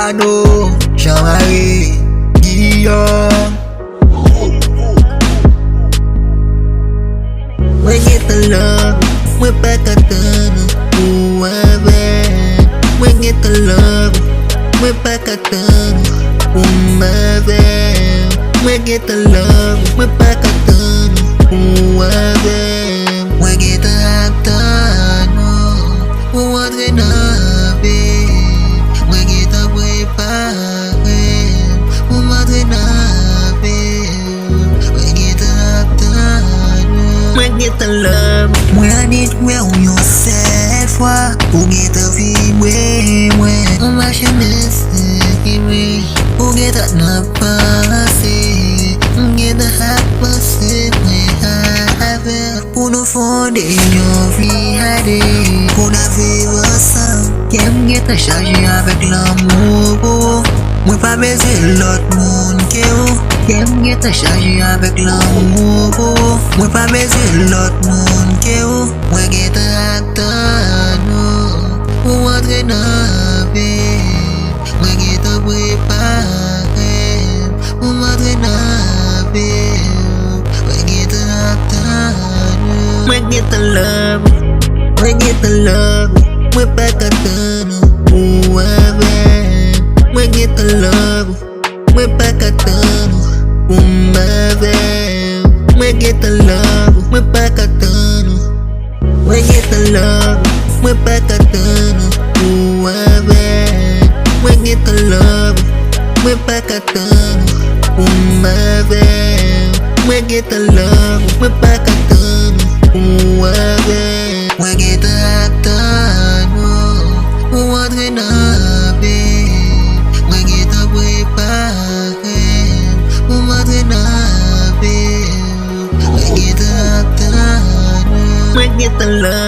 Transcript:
Bayano, Marie Guillaume. Mwe Gentan, mwe pakatano, Mwe Gentan, mwe pakatano, Mwe Gentan, mwe pakatano, Mwe Gentan, mwe nabe, Mwe Gentan prepare, mwe nabe, Mwe Gentan, Mwe Gentan, mwe need well yourself, Mwe Gentan fi mwen, mwa chenese kiwe, Mwe Gentan na pase, Mwe Gentan ha pase mwen have, pour nous fonder une vie hade, pour la vivre ensemble, Mwe Gentan chargé avec l'amour, Mwen pas baiser l'autre monde que ou, Mwe Gentan chargé avec l'amour, Mwen pas baiser l'autre monde que ou, Mwe Gentan attendre, pour entrer dans vie, Mwe Gentan préparé, pour entrer dans vie, Mwe Gentan attendre, Mwe Gentan love, Mwe pakatano, Mwe Gentan love, mwe pakatano, Mwe Gentan love, mwe pakatano, Mwe Gentan love, mwe pakatano, Mwe Gentan love, mwe pakatano, Mwe Gentan love, mwe pakatano, Mwe Gentan attano, entre na be, Mwe Gentan prepare, entre na be, Mwe Gentan attano, Mwe Gentan love.